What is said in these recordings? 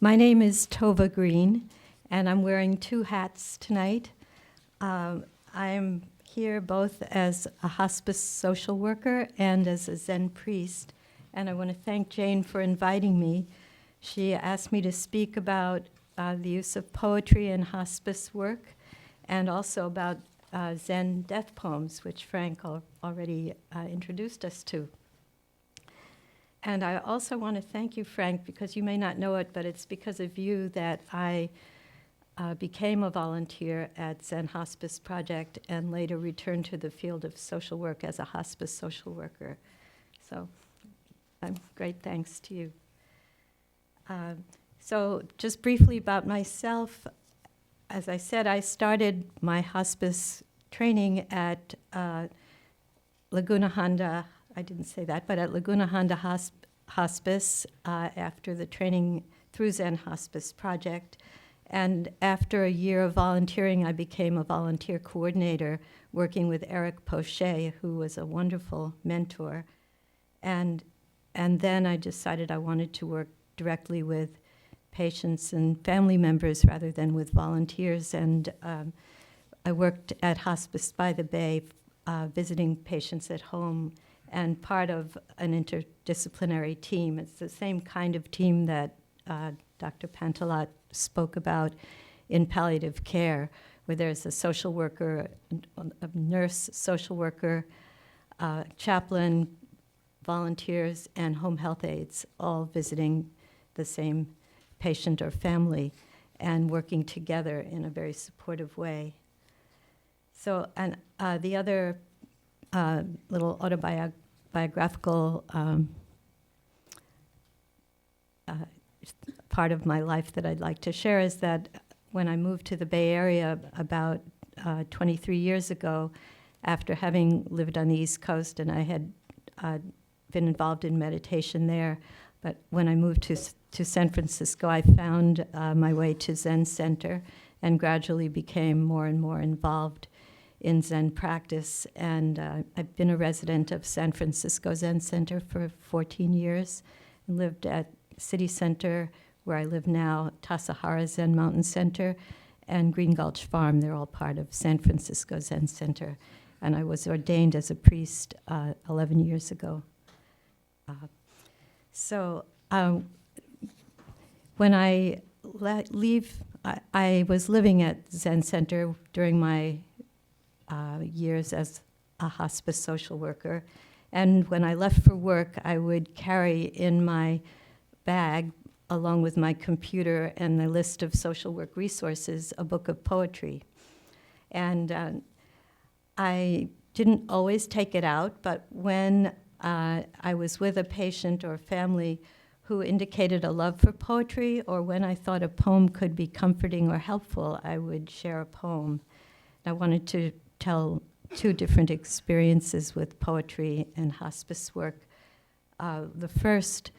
My name is Tova Green, and I'm wearing two hats tonight. I'm here both as a hospice social worker and as a Zen priest, and I want to thank Jane for inviting me. She asked me to speak about the use of poetry in hospice work, and also about Zen death poems, which Frank already introduced us to. And I also want to thank you, Frank, because you may not know it, but it's because of you that I became a volunteer at Zen Hospice Project and later returned to the field of social work as a hospice social worker. So great thanks to you. So just briefly about myself, as I said, I started my hospice training at Laguna Honda. I didn't say that, but at Laguna Honda Hospice after the training through Zen Hospice Project. And after a year of volunteering, I became a volunteer coordinator working with Eric Pochet, who was a wonderful mentor. And then I decided I wanted to work directly with patients and family members rather than with volunteers. And I worked at Hospice by the Bay, visiting patients at home, and part of an interdisciplinary team. It's the same kind of team that Dr. Pantilat spoke about in palliative care, where there's a social worker, a nurse, social worker, chaplain, volunteers, and home health aides, all visiting the same patient or family and working together in a very supportive way. So, and the other little autobiographical part of my life that I'd like to share is that when I moved to the Bay Area about 23 years ago, after having lived on the East Coast, and I had been involved in meditation there, but when I moved to San Francisco, I found my way to Zen Center and gradually became more and more involved in Zen practice. And I've been a resident of San Francisco Zen Center for 14 years and lived at City Center, where I live now, Tassajara Zen Mountain Center, and Green Gulch Farm. They're all part of San Francisco Zen Center. And I was ordained as a priest 11 years ago. When I leave, I was living at Zen Center during my years as a hospice social worker. And when I left for work, I would carry in my bag, along with my computer and the list of social work resources, a book of poetry. And I didn't always take it out, but when I was with a patient or family who indicated a love for poetry, or when I thought a poem could be comforting or helpful, I would share a poem. I wanted to tell two different experiences with poetry and hospice work. The first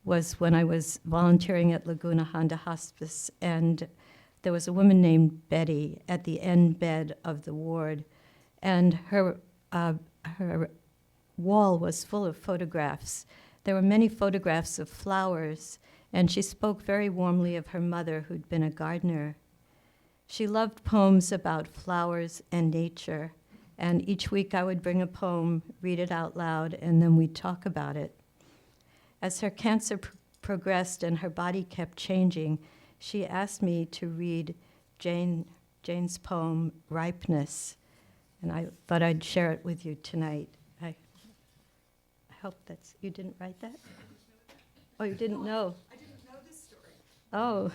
was when I was volunteering at Laguna Honda Hospice, and there was a woman named Betty at the end bed of the ward, and her wall was full of photographs. There were many photographs of flowers, and she spoke very warmly of her mother, who'd been a gardener. She loved poems about flowers and nature, and each week I would bring a poem, read it out loud, and then we'd talk about it. As her cancer progressed and her body kept changing, she asked me to read Jane's poem, Ripeness, and I thought I'd share it with you tonight. I hope you didn't write that? Oh, you didn't know? I didn't know this story. Oh,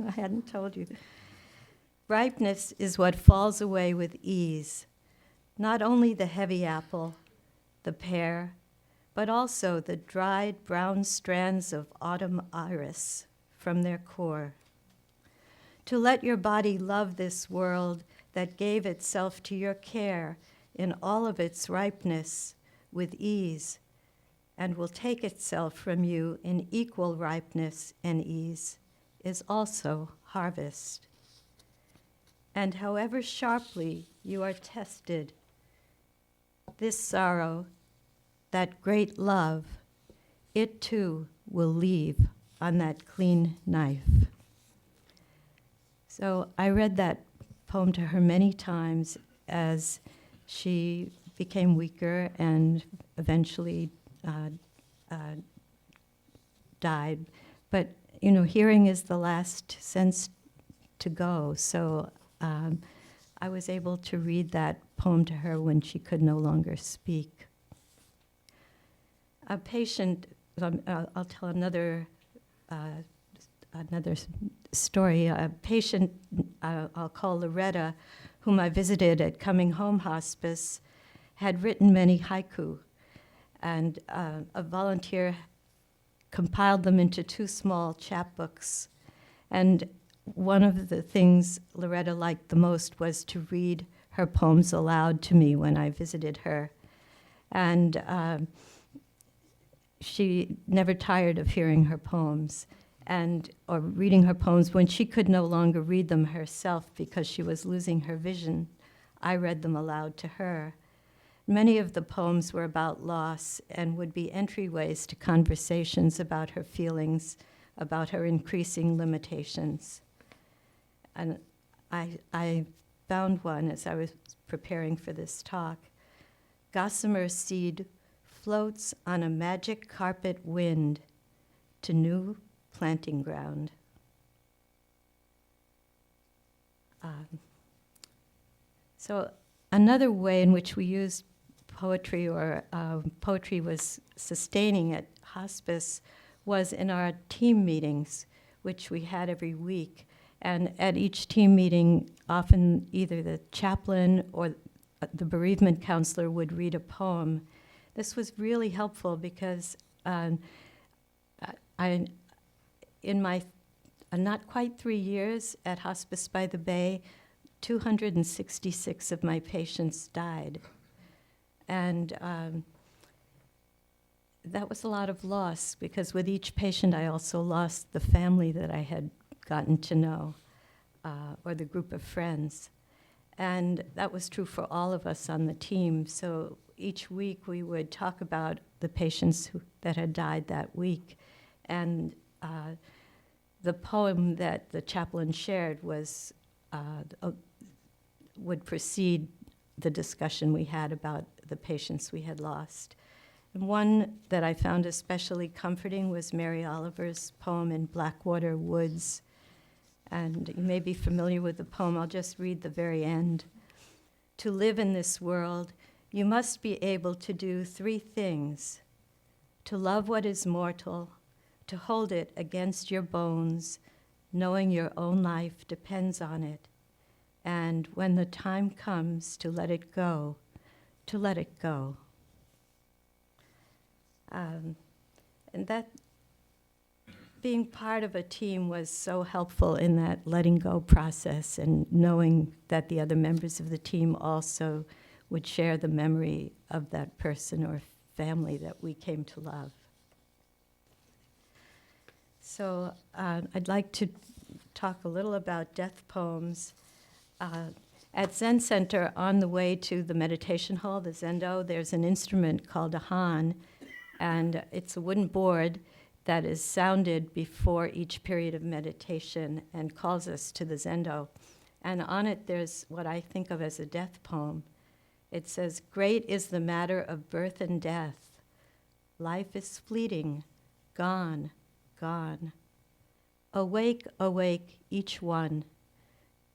I hadn't told you. Ripeness is what falls away with ease, not only the heavy apple, the pear, but also the dried brown strands of autumn iris from their core. To let your body love this world that gave itself to your care in all of its ripeness with ease, and will take itself from you in equal ripeness and ease, is also harvest. And however sharply you are tested, this sorrow, that great love, it too will leave on that clean knife. So I read that poem to her many times as she became weaker and eventually died. But, you know, hearing is the last sense to go. So I was able to read that poem to her when she could no longer speak. A patient, I'll tell another story. A patient I'll call Loretta, whom I visited at Coming Home Hospice, had written many haiku, and a volunteer compiled them into 2 small chapbooks. And one of the things Loretta liked the most was to read her poems aloud to me when I visited her. And she never tired of hearing her poems or reading her poems. When she could no longer read them herself because she was losing her vision, I read them aloud to her. Many of the poems were about loss and would be entryways to conversations about her feelings, about her increasing limitations. And I found one as I was preparing for this talk. Gossamer seed floats on a magic carpet wind to new planting ground. So another way in which we used poetry, or poetry was sustaining at hospice, was in our team meetings, which we had every week. And at each team meeting, often either the chaplain or the bereavement counselor would read a poem. This was really helpful because in my not quite 3 years at Hospice by the Bay, 266 of my patients died. And that was a lot of loss, because with each patient I also lost the family that I had gotten to know, or the group of friends. And that was true for all of us on the team. So each week we would talk about the patients that had died that week. And the poem that the chaplain shared was would precede the discussion we had about the patients we had lost. And one that I found especially comforting was Mary Oliver's poem in Blackwater Woods. And you may be familiar with the poem. I'll just read the very end. To live in this world, you must be able to do 3 things: to love what is mortal, to hold it against your bones, knowing your own life depends on it, and when the time comes to let it go, to let it go. And that being part of a team was so helpful in that letting go process, and knowing that the other members of the team also would share the memory of that person or family that we came to love. So I'd like to talk a little about death poems. At Zen Center, on the way to the meditation hall, the Zendo, there's an instrument called a han, and it's a wooden board that is sounded before each period of meditation and calls us to the Zendo. And on it, there's what I think of as a death poem. It says, "Great is the matter of birth and death. Life is fleeting, gone, gone. Awake, awake, each one.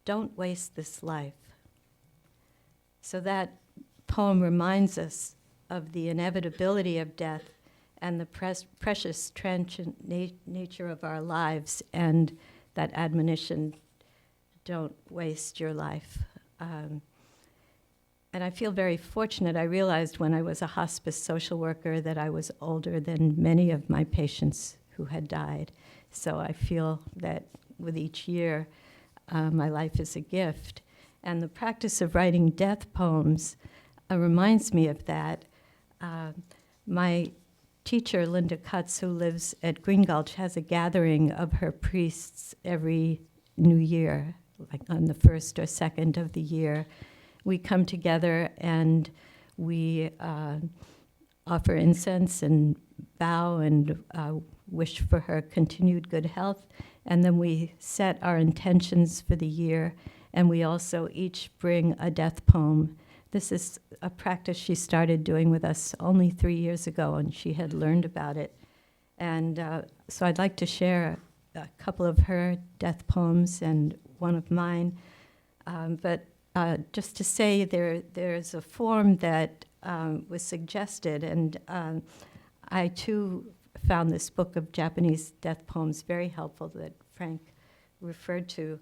Don't waste this life." So that poem reminds us of the inevitability of death and the precious, transient nature of our lives, and that admonition, don't waste your life. And I feel very fortunate. I realized when I was a hospice social worker that I was older than many of my patients who had died. So I feel that with each year, my life is a gift. And the practice of writing death poems reminds me of that. My teacher, Linda Cutts, who lives at Green Gulch, has a gathering of her priests every New Year, like on the 1st or 2nd of the year. We come together and we offer incense and bow, and wish for her continued good health, and then we set our intentions for the year, and we also each bring a death poem. This is a practice she started doing with us only 3 years ago, and she had learned about it. And so I'd like to share a couple of her death poems and one of mine. But just to say, there's a form that was suggested, and I too found this book of Japanese death poems very helpful that Frank referred to.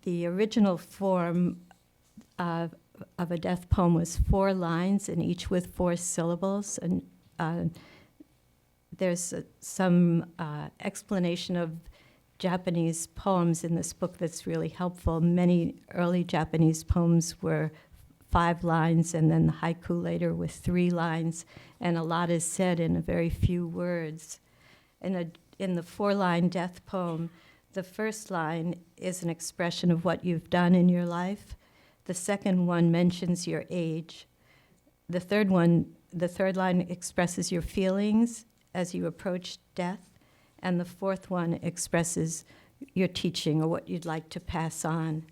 The original form of a death poem was 4 lines, and each with 4 syllables. And there's some explanation of Japanese poems in this book that's really helpful. Many early Japanese poems were 5 lines, and then the haiku later with 3 lines, and a lot is said in a very few words. In the 4-line death poem, the first line is an expression of what you've done in your life. The second one mentions your age. The third line expresses your feelings as you approach death. And the fourth one expresses your teaching or what you'd like to pass on.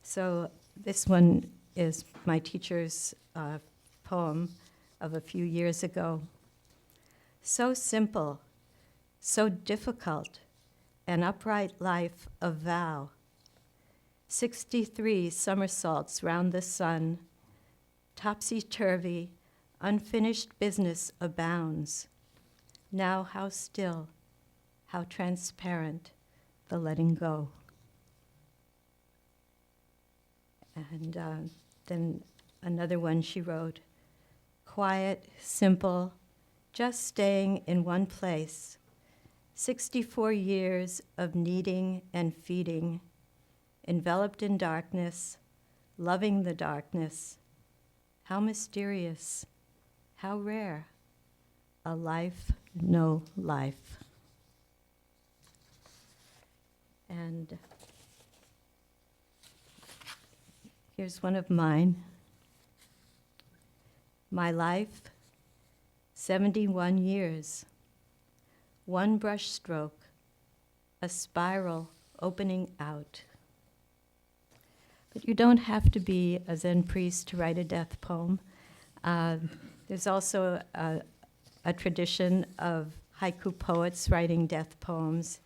So this one is my teacher's poem of a few years ago. So simple, so difficult, an upright life of vow. 63 somersaults round the sun, topsy-turvy, unfinished business abounds. Now how still, how transparent the letting go. And then another one she wrote, quiet, simple, just staying in one place. 64 years of kneading and feeding, enveloped in darkness, loving the darkness. How mysterious, how rare, a life, no life. And here's one of mine. My life, 71 years. One brush stroke, a spiral opening out. But you don't have to be a Zen priest to write a death poem. There's also a tradition of haiku poets writing death poems.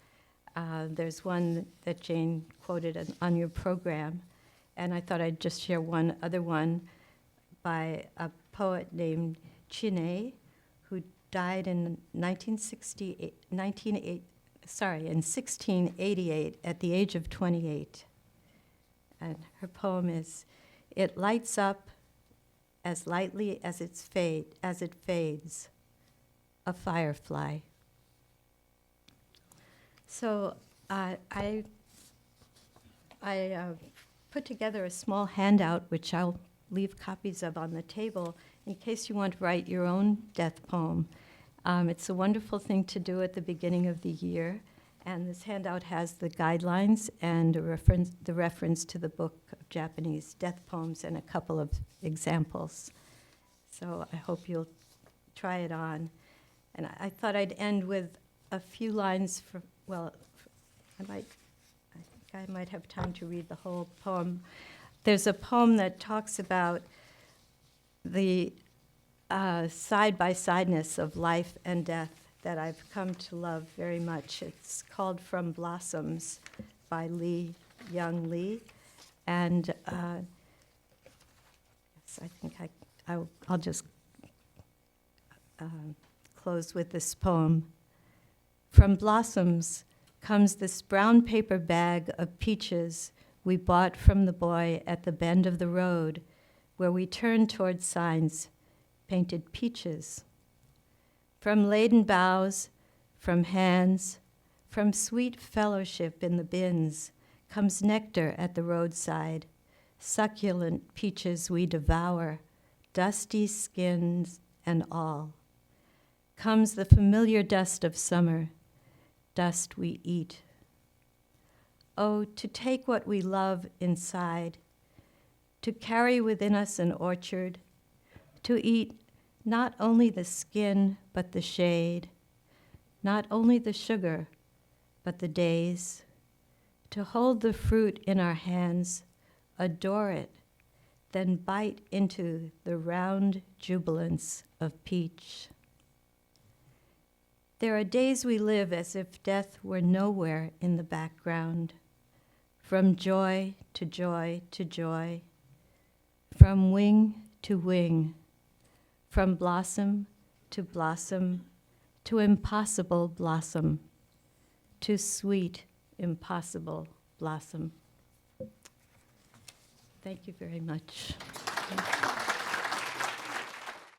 There's one that Jane quoted on your program, and I thought I'd just share one other one by a poet named Chine, who died in 1688 at the age of 28. And her poem is, it lights up as lightly as it fades, a firefly. So I put together a small handout, which I'll leave copies of on the table in case you want to write your own death poem. It's a wonderful thing to do at the beginning of the year, and this handout has the guidelines and the reference to the book of Japanese death poems and a couple of examples. So I hope you'll try it on. And I thought I'd end with a few lines from, I think I might have time to read the whole poem. There's a poem that talks about the side-by-sideness of life and death that I've come to love very much. It's called From Blossoms by Young Lee. And yes, I think I'll just close with this poem. From blossoms comes this brown paper bag of peaches we bought from the boy at the bend of the road, where we turned toward signs painted peaches. From laden boughs, from hands, from sweet fellowship in the bins, comes nectar at the roadside, succulent peaches we devour, dusty skins and all. Comes the familiar dust of summer, dust we eat. Oh, to take what we love inside, to carry within us an orchard, to eat not only the skin, but the shade, not only the sugar, but the days, to hold the fruit in our hands, adore it, then bite into the round jubilance of peach. There are days we live as if death were nowhere in the background, from joy to joy to joy, from wing to wing, from blossom to impossible blossom, to sweet, impossible blossom. Thank you very much.